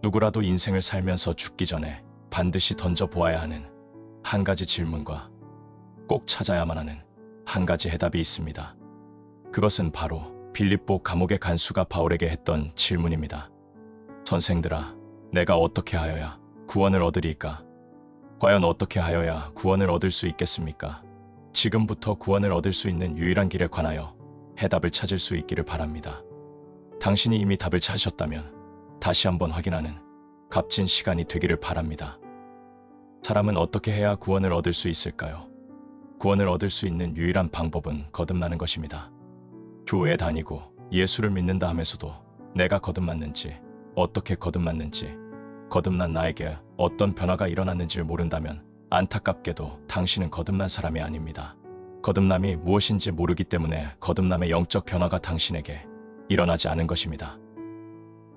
누구라도 인생을 살면서 죽기 전에 반드시 던져보아야 하는 한 가지 질문과 꼭 찾아야만 하는 한 가지 해답이 있습니다. 그것은 바로 빌립보 감옥의 간수가 바울에게 했던 질문입니다. 선생들아, 내가 어떻게 하여야 구원을 얻으리까? 과연 어떻게 하여야 구원을 얻을 수 있겠습니까? 지금부터 구원을 얻을 수 있는 유일한 길에 관하여 해답을 찾을 수 있기를 바랍니다. 당신이 이미 답을 찾으셨다면 다시 한번 확인하는 값진 시간이 되기를 바랍니다. 사람은 어떻게 해야 구원을 얻을 수 있을까요? 구원을 얻을 수 있는 유일한 방법은 거듭나는 것입니다. 교회에 다니고 예수를 믿는다 하면서도 내가 거듭났는지, 어떻게 거듭났는지, 거듭난 나에게 어떤 변화가 일어났는지를 모른다면 안타깝게도 당신은 거듭난 사람이 아닙니다. 거듭남이 무엇인지 모르기 때문에 거듭남의 영적 변화가 당신에게 일어나지 않은 것입니다.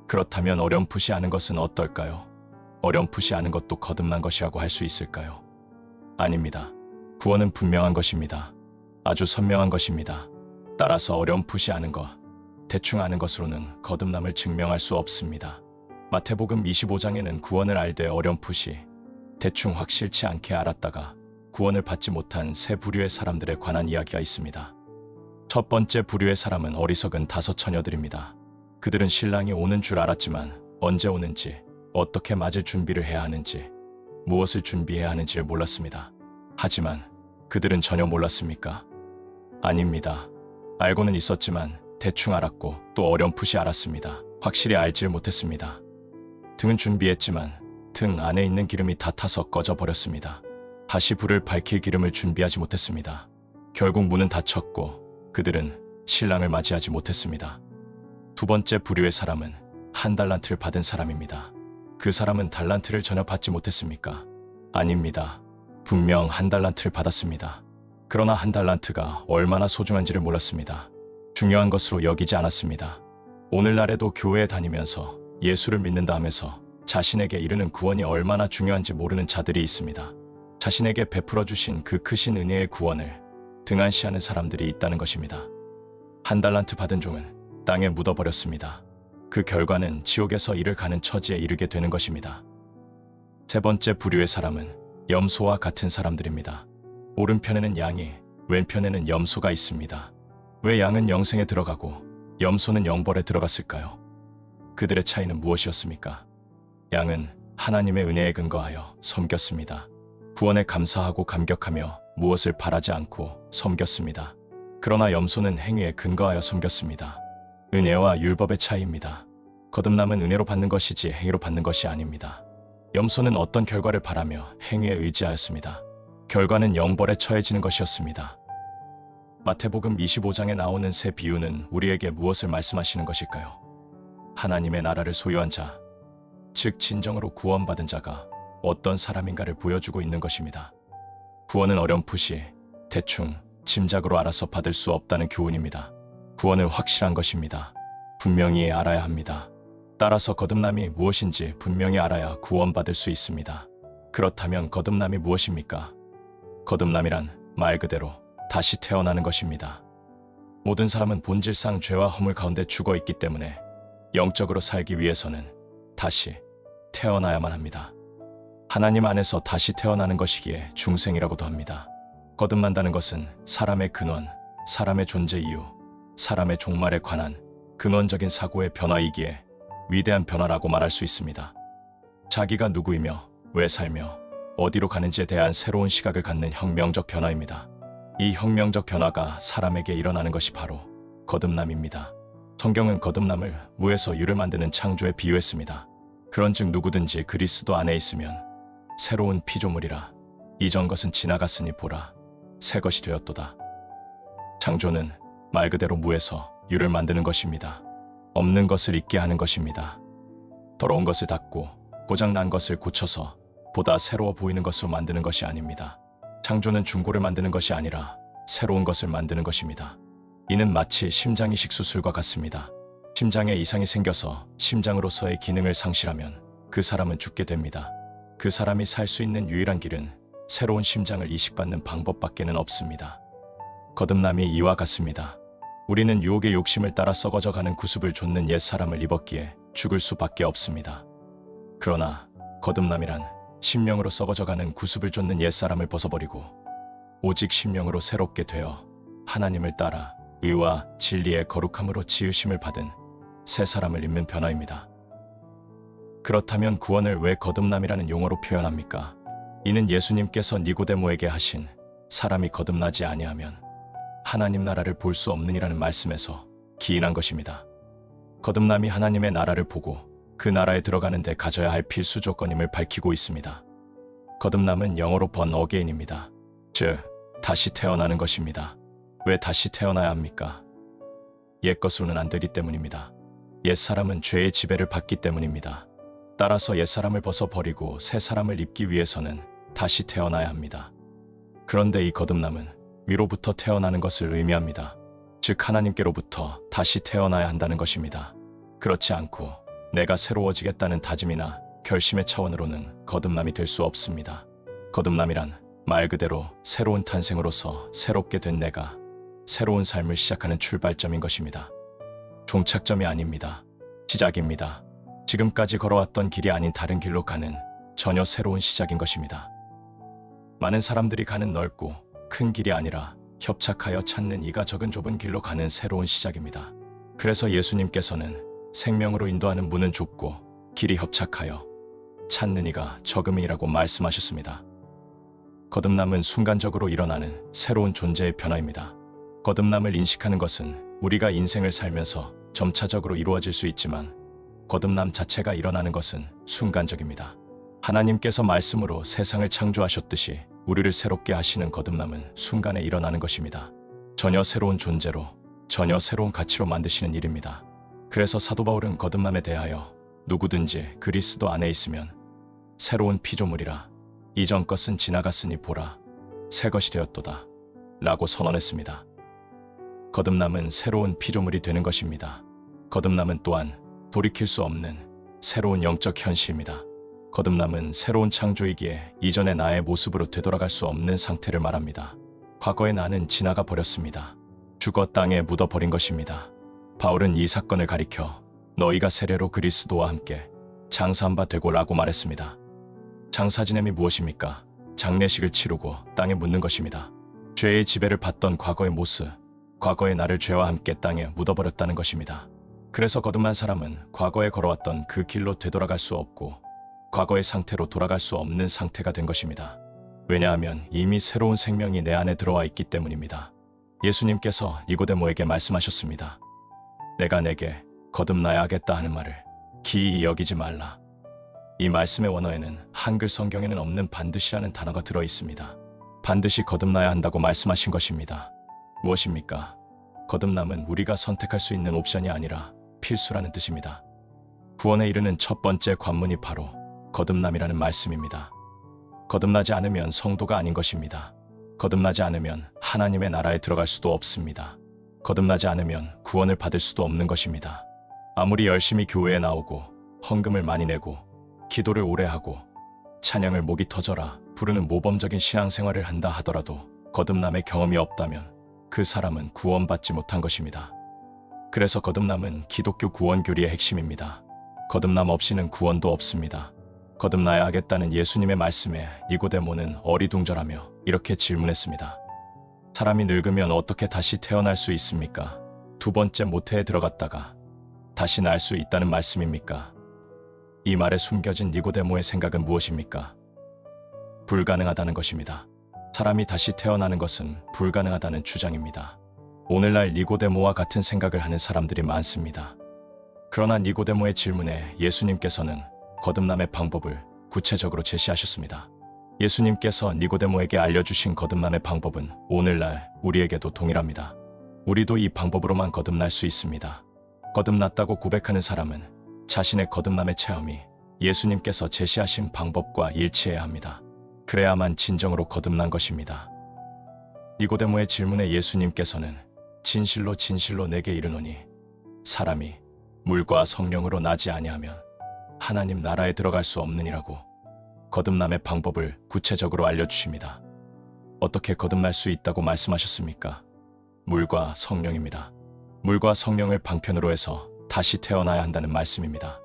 그렇다면 어렴풋이 아는 것은 어떨까요? 어렴풋이 아는 것도 거듭난 것이라고 할 수 있을까요? 아닙니다. 구원은 분명한 것입니다. 아주 선명한 것입니다. 따라서 어렴풋이 아는 것, 대충 아는 것으로는 거듭남을 증명할 수 없습니다. 마태복음 25장에는 구원을 알되 어렴풋이 대충 확실치 않게 알았다가 구원을 받지 못한 세 부류의 사람들에 관한 이야기가 있습니다. 첫 번째 부류의 사람은 어리석은 5 처녀들입니다. 그들은 신랑이 오는 줄 알았지만 언제 오는지, 어떻게 맞을 준비를 해야 하는지, 무엇을 준비해야 하는지를 몰랐습니다. 하지만 그들은 전혀 몰랐습니까? 아닙니다. 알고는 있었지만 대충 알았고 또 어렴풋이 알았습니다. 확실히 알지를 못했습니다. 등은 준비했지만 등 안에 있는 기름이 다 타서 꺼져버렸습니다. 다시 불을 밝힐 기름을 준비하지 못했습니다. 결국 문은 닫혔고 그들은 신랑을 맞이하지 못했습니다. 두 번째 부류의 사람은 1 달란트를 받은 사람입니다. 그 사람은 달란트를 전혀 받지 못했습니까? 아닙니다. 분명 1 달란트를 받았습니다. 그러나 1 달란트가 얼마나 소중한지를 몰랐습니다. 중요한 것으로 여기지 않았습니다. 오늘날에도 교회에 다니면서 예수를 믿는다 하면서 자신에게 이르는 구원이 얼마나 중요한지 모르는 자들이 있습니다. 자신에게 베풀어 주신 그 크신 은혜의 구원을 등한시하는 사람들이 있다는 것입니다. 1 달란트 받은 종은 땅에 묻어버렸습니다. 그 결과는 지옥에서 이를 가는 처지에 이르게 되는 것입니다. 세 번째 부류의 사람은 염소와 같은 사람들입니다. 오른편에는 양이, 왼편에는 염소가 있습니다. 왜 양은 영생에 들어가고 염소는 영벌에 들어갔을까요? 그들의 차이는 무엇이었습니까? 양은 하나님의 은혜에 근거하여 섬겼습니다. 구원에 감사하고 감격하며 무엇을 바라지 않고 섬겼습니다. 그러나 염소는 행위에 근거하여 섬겼습니다. 은혜와 율법의 차이입니다. 거듭남은 은혜로 받는 것이지 행위로 받는 것이 아닙니다. 염소는 어떤 결과를 바라며 행위에 의지하였습니다. 결과는 영벌에 처해지는 것이었습니다. 마태복음 25장에 나오는 새 비유는 우리에게 무엇을 말씀하시는 것일까요? 하나님의 나라를 소유한 자, 즉 진정으로 구원받은 자가 어떤 사람인가를 보여주고 있는 것입니다. 구원은 어렴풋이, 대충, 짐작으로 알아서 받을 수 없다는 교훈입니다. 구원은 확실한 것입니다. 분명히 알아야 합니다. 따라서 거듭남이 무엇인지 분명히 알아야 구원받을 수 있습니다. 그렇다면 거듭남이 무엇입니까? 거듭남이란 말 그대로 다시 태어나는 것입니다. 모든 사람은 본질상 죄와 허물 가운데 죽어 있기 때문에 영적으로 살기 위해서는 다시 태어나야만 합니다. 하나님 안에서 다시 태어나는 것이기에 중생이라고도 합니다. 거듭난다는 것은 사람의 근원, 사람의 존재 이유, 사람의 종말에 관한 근원적인 사고의 변화이기에 위대한 변화라고 말할 수 있습니다. 자기가 누구이며 왜 살며 어디로 가는지에 대한 새로운 시각을 갖는 혁명적 변화입니다. 이 혁명적 변화가 사람에게 일어나는 것이 바로 거듭남입니다. 성경은 거듭남을 무에서 유를 만드는 창조에 비유했습니다. 그런즉 누구든지 그리스도 안에 있으면 새로운 피조물이라. 이전 것은 지나갔으니 보라, 새 것이 되었도다. 창조는 말 그대로 무에서 유를 만드는 것입니다. 없는 것을 있게 하는 것입니다. 더러운 것을 닦고 고장난 것을 고쳐서 보다 새로워 보이는 것으로 만드는 것이 아닙니다. 창조는 중고를 만드는 것이 아니라 새로운 것을 만드는 것입니다. 이는 마치 심장이식 수술과 같습니다. 심장에 이상이 생겨서 심장으로서의 기능을 상실하면 그 사람은 죽게 됩니다. 그 사람이 살 수 있는 유일한 길은 새로운 심장을 이식받는 방법밖에는 없습니다. 거듭남이 이와 같습니다. 우리는 유혹의 욕심을 따라 썩어져가는 구습을 좇는 옛사람을 입었기에 죽을 수밖에 없습니다. 그러나 거듭남이란 심령으로 썩어져가는 구습을 쫓는 옛사람을 벗어버리고 오직 심령으로 새롭게 되어 하나님을 따라 의와 진리의 거룩함으로 지으심을 받은 새 사람을 입는 변화입니다. 그렇다면 구원을 왜 거듭남이라는 용어로 표현합니까? 이는 예수님께서 니고데모에게 하신 사람이 거듭나지 아니하면 하나님 나라를 볼 수 없느니라는 말씀에서 기인한 것입니다. 거듭남이 하나님의 나라를 보고 그 나라에 들어가는 데 가져야 할 필수 조건임을 밝히고 있습니다. 거듭남은 영어로 born again입니다. 즉, 다시 태어나는 것입니다. 왜 다시 태어나야 합니까? 옛것으로는 안 되기 때문입니다. 옛사람은 죄의 지배를 받기 때문입니다. 따라서 옛사람을 벗어버리고 새 사람을 입기 위해서는 다시 태어나야 합니다. 그런데 이 거듭남은 위로부터 태어나는 것을 의미합니다. 즉 하나님께로부터 다시 태어나야 한다는 것입니다. 그렇지 않고 내가 새로워지겠다는 다짐이나 결심의 차원으로는 거듭남이 될 수 없습니다. 거듭남이란 말 그대로 새로운 탄생으로서 새롭게 된 내가 새로운 삶을 시작하는 출발점인 것입니다. 종착점이 아닙니다. 시작입니다. 지금까지 걸어왔던 길이 아닌 다른 길로 가는 전혀 새로운 시작인 것입니다. 많은 사람들이 가는 넓고 큰 길이 아니라 협착하여 찾는 이가 적은 좁은 길로 가는 새로운 시작입니다. 그래서 예수님께서는 생명으로 인도하는 문은 좁고 길이 협착하여 찾는 이가 적음이라고 말씀하셨습니다. 거듭남은 순간적으로 일어나는 새로운 존재의 변화입니다. 거듭남을 인식하는 것은 우리가 인생을 살면서 점차적으로 이루어질 수 있지만 거듭남 자체가 일어나는 것은 순간적입니다. 하나님께서 말씀으로 세상을 창조하셨듯이 우리를 새롭게 하시는 거듭남은 순간에 일어나는 것입니다. 전혀 새로운 존재로, 전혀 새로운 가치로 만드시는 일입니다. 그래서 사도 바울은 거듭남에 대하여 누구든지 그리스도 안에 있으면 새로운 피조물이라 이전 것은 지나갔으니 보라 새 것이 되었도다 라고 선언했습니다. 거듭남은 새로운 피조물이 되는 것입니다. 거듭남은 또한 돌이킬 수 없는 새로운 영적 현실입니다. 거듭남은 새로운 창조이기에 이전의 나의 모습으로 되돌아갈 수 없는 상태를 말합니다. 과거의 나는 지나가 버렸습니다. 죽어 땅에 묻어버린 것입니다. 바울은 이 사건을 가리켜 너희가 세례로 그리스도와 함께 장사한 바 되고 라고 말했습니다. 장사 지냄이 무엇입니까? 장례식을 치르고 땅에 묻는 것입니다. 죄의 지배를 받던 과거의 모습, 과거의 나를 죄와 함께 땅에 묻어버렸다는 것입니다. 그래서 거듭난 사람은 과거에 걸어왔던 그 길로 되돌아갈 수 없고 과거의 상태로 돌아갈 수 없는 상태가 된 것입니다. 왜냐하면 이미 새로운 생명이 내 안에 들어와 있기 때문입니다. 예수님께서 니고데모에게 말씀하셨습니다. 내가 내게 거듭나야 하겠다 하는 말을 기이히 여기지 말라. 이 말씀의 원어에는 한글 성경에는 없는 반드시라는 단어가 들어 있습니다. 반드시 거듭나야 한다고 말씀하신 것입니다. 무엇입니까? 거듭남은 우리가 선택할 수 있는 옵션이 아니라 필수라는 뜻입니다. 구원에 이르는 첫 번째 관문이 바로 거듭남이라는 말씀입니다. 거듭나지 않으면 성도가 아닌 것입니다. 거듭나지 않으면 하나님의 나라에 들어갈 수도 없습니다. 거듭나지 않으면 구원을 받을 수도 없는 것입니다. 아무리 열심히 교회에 나오고 헌금을 많이 내고 기도를 오래 하고 찬양을 목이 터져라 부르는 모범적인 신앙생활을 한다 하더라도 거듭남의 경험이 없다면 그 사람은 구원받지 못한 것입니다. 그래서 거듭남은 기독교 구원 교리의 핵심입니다. 거듭남 없이는 구원도 없습니다. 거듭나야 하겠다는 예수님의 말씀에 니고데모는 어리둥절하며 이렇게 질문했습니다. 사람이 늙으면 어떻게 다시 태어날 수 있습니까? 두 번째 모태에 들어갔다가 다시 날 수 있다는 말씀입니까? 이 말에 숨겨진 니고데모의 생각은 무엇입니까? 불가능하다는 것입니다. 사람이 다시 태어나는 것은 불가능하다는 주장입니다. 오늘날 니고데모와 같은 생각을 하는 사람들이 많습니다. 그러나 니고데모의 질문에 예수님께서는 거듭남의 방법을 구체적으로 제시하셨습니다. 예수님께서 니고데모에게 알려주신 거듭남의 방법은 오늘날 우리에게도 동일합니다. 우리도 이 방법으로만 거듭날 수 있습니다. 거듭났다고 고백하는 사람은 자신의 거듭남의 체험이 예수님께서 제시하신 방법과 일치해야 합니다. 그래야만 진정으로 거듭난 것입니다. 니고데모의 질문에 예수님께서는 진실로 진실로 내게 이르노니 사람이 물과 성령으로 나지 아니하면 하나님 나라에 들어갈 수 없느니라고 거듭남의 방법을 구체적으로 알려주십니다. 어떻게 거듭날 수 있다고 말씀하셨습니까? 물과 성령입니다. 물과 성령을 방편으로 해서 다시 태어나야 한다는 말씀입니다.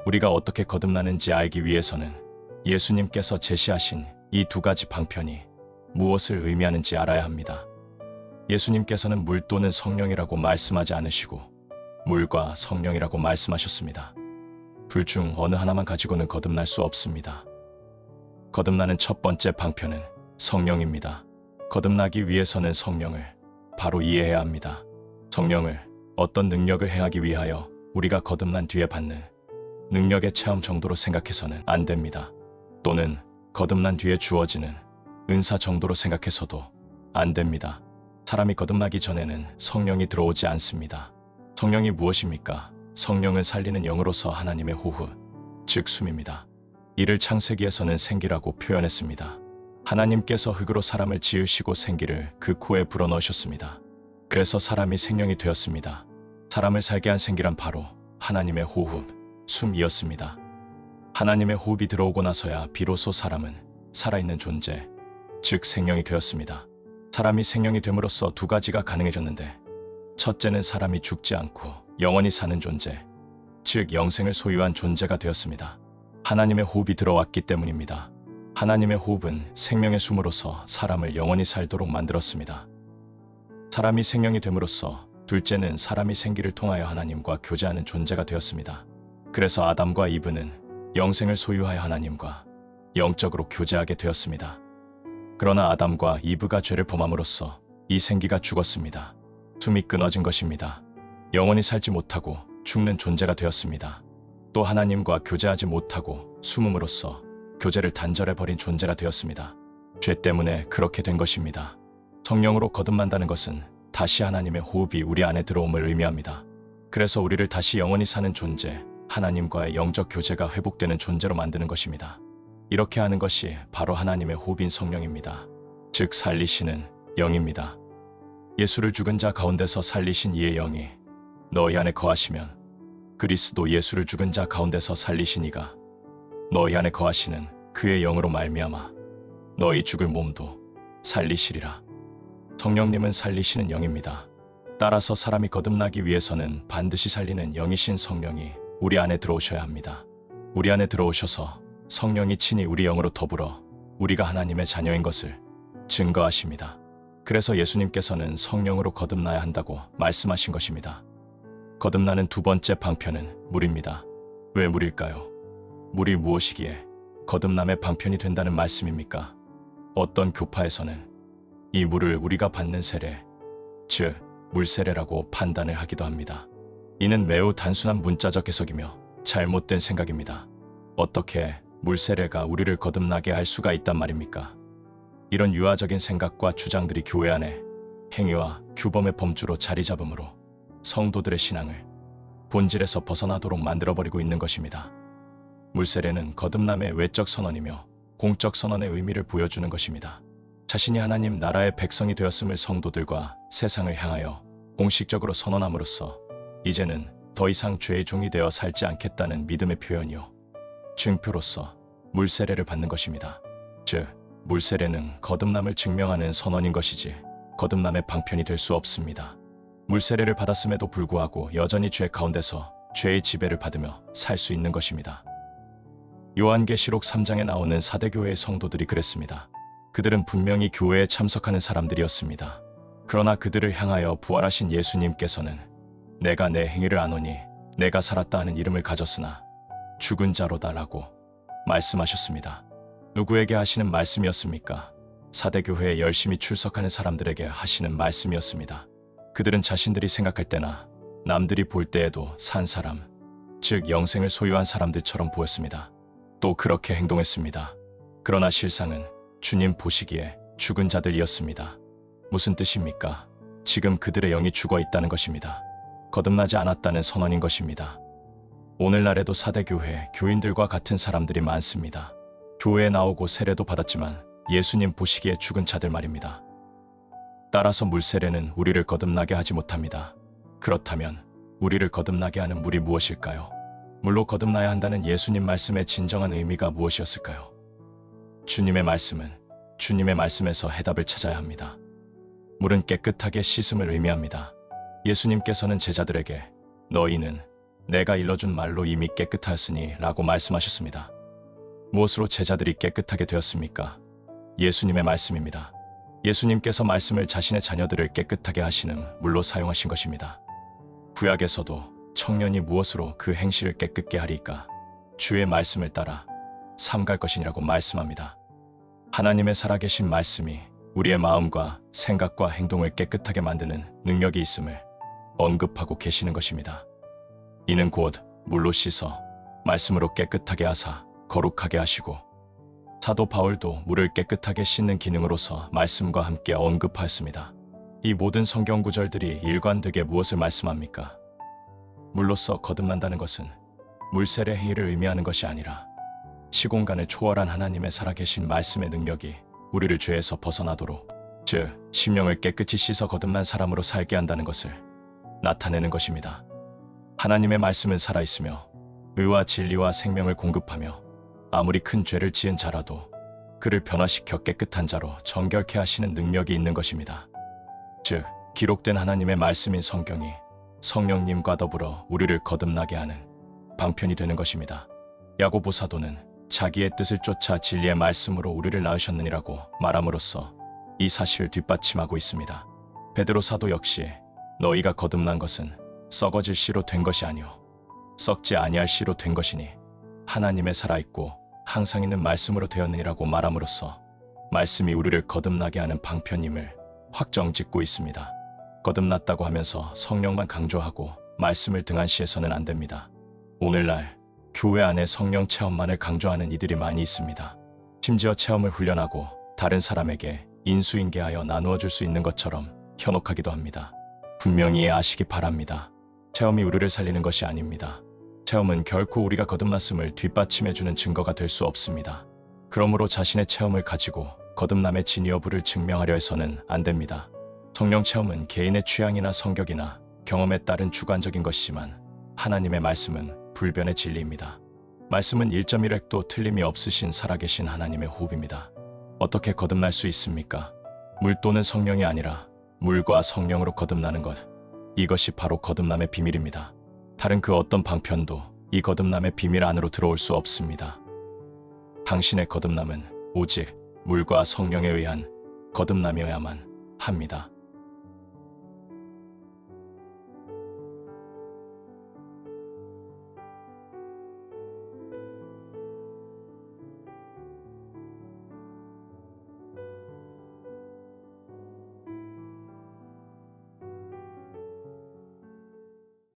우리가 어떻게 거듭나는지 알기 위해서는 예수님께서 제시하신 이 두 가지 방편이 무엇을 의미하는지 알아야 합니다. 예수님께서는 물 또는 성령이라고 말씀하지 않으시고 물과 성령이라고 말씀하셨습니다. 둘 중 어느 하나만 가지고는 거듭날 수 없습니다. 거듭나는 첫 번째 방편은 성령입니다. 거듭나기 위해서는 성령을 바로 이해해야 합니다. 성령을 어떤 능력을 행하기 위하여 우리가 거듭난 뒤에 받는 능력의 체험 정도로 생각해서는 안 됩니다. 또는 거듭난 뒤에 주어지는 은사 정도로 생각해서도 안 됩니다. 사람이 거듭나기 전에는 성령이 들어오지 않습니다. 성령이 무엇입니까? 성령은 살리는 영으로서 하나님의 호흡, 즉 숨입니다. 이를 창세기에서는 생기라고 표현했습니다. 하나님께서 흙으로 사람을 지으시고 생기를 그 코에 불어넣으셨습니다. 그래서 사람이 생명이 되었습니다. 사람을 살게 한 생기란 바로 하나님의 호흡, 숨이었습니다. 하나님의 호흡이 들어오고 나서야 비로소 사람은 살아있는 존재, 즉 생명이 되었습니다. 사람이 생명이 됨으로써 두 가지가 가능해졌는데, 첫째는 사람이 죽지 않고 영원히 사는 존재, 즉 영생을 소유한 존재가 되었습니다. 하나님의 호흡이 들어왔기 때문입니다. 하나님의 호흡은 생명의 숨으로서 사람을 영원히 살도록 만들었습니다. 사람이 생명이 됨으로써 둘째는 사람이 생기를 통하여 하나님과 교제하는 존재가 되었습니다. 그래서 아담과 이브는 영생을 소유하여 하나님과 영적으로 교제하게 되었습니다. 그러나 아담과 이브가 죄를 범함으로써 이 생기가 죽었습니다. 숨이 끊어진 것입니다. 영원히 살지 못하고 죽는 존재가 되었습니다. 또 하나님과 교제하지 못하고 숨음으로써 교제를 단절해버린 존재가 되었습니다. 죄 때문에 그렇게 된 것입니다. 성령으로 거듭난다는 것은 다시 하나님의 호흡이 우리 안에 들어옴을 의미합니다. 그래서 우리를 다시 영원히 사는 존재, 하나님과의 영적 교제가 회복되는 존재로 만드는 것입니다. 이렇게 하는 것이 바로 하나님의 호흡인 성령입니다. 즉 살리시는 영입니다. 예수를 죽은 자 가운데서 살리신 이의 영이 너희 안에 거하시면 그리스도 예수를 죽은 자 가운데서 살리신 이가 너희 안에 거하시는 그의 영으로 말미암아 너희 죽을 몸도 살리시리라. 성령님은 살리시는 영입니다. 따라서 사람이 거듭나기 위해서는 반드시 살리는 영이신 성령이 우리 안에 들어오셔야 합니다. 우리 안에 들어오셔서 성령이 친히 우리 영으로 더불어 우리가 하나님의 자녀인 것을 증거하십니다. 그래서 예수님께서는 성령으로 거듭나야 한다고 말씀하신 것입니다. 거듭나는 두 번째 방편은 물입니다. 왜 물일까요? 물이 무엇이기에 거듭남의 방편이 된다는 말씀입니까? 어떤 교파에서는 이 물을 우리가 받는 세례, 즉 물세례라고 판단을 하기도 합니다. 이는 매우 단순한 문자적 해석이며 잘못된 생각입니다. 어떻게 물세례가 우리를 거듭나게 할 수가 있단 말입니까? 이런 유아적인 생각과 주장들이 교회 안에 행위와 규범의 범주로 자리 잡음으로 성도들의 신앙을 본질에서 벗어나도록 만들어버리고 있는 것입니다. 물세례는 거듭남의 외적 선언이며 공적 선언의 의미를 보여주는 것입니다. 자신이 하나님 나라의 백성이 되었음을 성도들과 세상을 향하여 공식적으로 선언함으로써 이제는 더 이상 죄의 종이 되어 살지 않겠다는 믿음의 표현이요, 증표로서 물세례를 받는 것입니다. 즉, 물세례는 거듭남을 증명하는 선언인 것이지 거듭남의 방편이 될 수 없습니다. 물세례를 받았음에도 불구하고 여전히 죄 가운데서 죄의 지배를 받으며 살 수 있는 것입니다. 요한계시록 3장에 나오는 사대교회의 성도들이 그랬습니다. 그들은 분명히 교회에 참석하는 사람들이었습니다. 그러나 그들을 향하여 부활하신 예수님께서는 내가 내 행위를 아노니 내가 살았다 하는 이름을 가졌으나 죽은 자로다라고 말씀하셨습니다. 누구에게 하시는 말씀이었습니까? 사대교회에 열심히 출석하는 사람들에게 하시는 말씀이었습니다. 그들은 자신들이 생각할 때나 남들이 볼 때에도 산 사람, 즉 영생을 소유한 사람들처럼 보였습니다. 또 그렇게 행동했습니다. 그러나 실상은 주님 보시기에 죽은 자들이었습니다. 무슨 뜻입니까? 지금 그들의 영이 죽어 있다는 것입니다. 거듭나지 않았다는 선언인 것입니다. 오늘날에도 사대교회 교인들과 같은 사람들이 많습니다. 교회에 나오고 세례도 받았지만 예수님 보시기에 죽은 자들 말입니다. 따라서 물세례는 우리를 거듭나게 하지 못합니다. 그렇다면 우리를 거듭나게 하는 물이 무엇일까요? 물로 거듭나야 한다는 예수님 말씀의 진정한 의미가 무엇이었을까요? 주님의 말씀은 주님의 말씀에서 해답을 찾아야 합니다. 물은 깨끗하게 씻음을 의미합니다. 예수님께서는 제자들에게 너희는 내가 일러준 말로 이미 깨끗하였으니 라고 말씀하셨습니다. 무엇으로 제자들이 깨끗하게 되었습니까? 예수님의 말씀입니다. 예수님께서 말씀을 자신의 자녀들을 깨끗하게 하시는 물로 사용하신 것입니다. 구약에서도 청년이 무엇으로 그 행실을 깨끗게 하리까? 주의 말씀을 따라 삼갈 것이니라고 말씀합니다. 하나님의 살아계신 말씀이 우리의 마음과 생각과 행동을 깨끗하게 만드는 능력이 있음을 언급하고 계시는 것입니다. 이는 곧 물로 씻어 말씀으로 깨끗하게 하사 거룩하게 하시고, 사도 바울도 물을 깨끗하게 씻는 기능으로서 말씀과 함께 언급하였습니다. 이 모든 성경 구절들이 일관되게 무엇을 말씀합니까? 물로써 거듭난다는 것은 물셀의 해를 의미하는 것이 아니라 시공간을 초월한 하나님의 살아계신 말씀의 능력이 우리를 죄에서 벗어나도록, 즉 심령을 깨끗이 씻어 거듭난 사람으로 살게 한다는 것을 나타내는 것입니다. 하나님의 말씀은 살아있으며 의와 진리와 생명을 공급하며 아무리 큰 죄를 지은 자라도 그를 변화시켜 깨끗한 자로 정결케 하시는 능력이 있는 것입니다. 즉 기록된 하나님의 말씀인 성경이 성령님과 더불어 우리를 거듭나게 하는 방편이 되는 것입니다. 야고보 사도는 자기의 뜻을 쫓아 진리의 말씀으로 우리를 낳으셨느니라고 말함으로써 이 사실을 뒷받침하고 있습니다. 베드로 사도 역시 너희가 거듭난 것은 썩어질 씨로 된 것이 아니요 썩지 아니할 씨로 된 것이니 하나님의 살아있고 항상 있는 말씀으로 되었느니라고 말함으로써 말씀이 우리를 거듭나게 하는 방편임을 확정짓고 있습니다. 거듭났다고 하면서 성령만 강조하고 말씀을 등한시해서는 안 됩니다. 오늘날 교회 안에 성령 체험만을 강조하는 이들이 많이 있습니다. 심지어 체험을 훈련하고 다른 사람에게 인수인계하여 나누어 줄 수 있는 것처럼 현혹하기도 합니다. 분명히 아시기 바랍니다. 체험이 우리를 살리는 것이 아닙니다. 체험은 결코 우리가 거듭났음을 뒷받침해주는 증거가 될 수 없습니다. 그러므로 자신의 체험을 가지고 거듭남의 진위 여부를 증명하려 해서는 안 됩니다. 성령 체험은 개인의 취향이나 성격이나 경험에 따른 주관적인 것이지만 하나님의 말씀은 불변의 진리입니다. 말씀은 1.1획도 틀림이 없으신 살아계신 하나님의 호흡입니다. 어떻게 거듭날 수 있습니까? 물 또는 성령이 아니라 물과 성령으로 거듭나는 것. 이것이 바로 거듭남의 비밀입니다. 다른 그 어떤 방편도 이 거듭남의 비밀 안으로 들어올 수 없습니다. 당신의 거듭남은 오직 물과 성령에 의한 거듭남이어야만 합니다.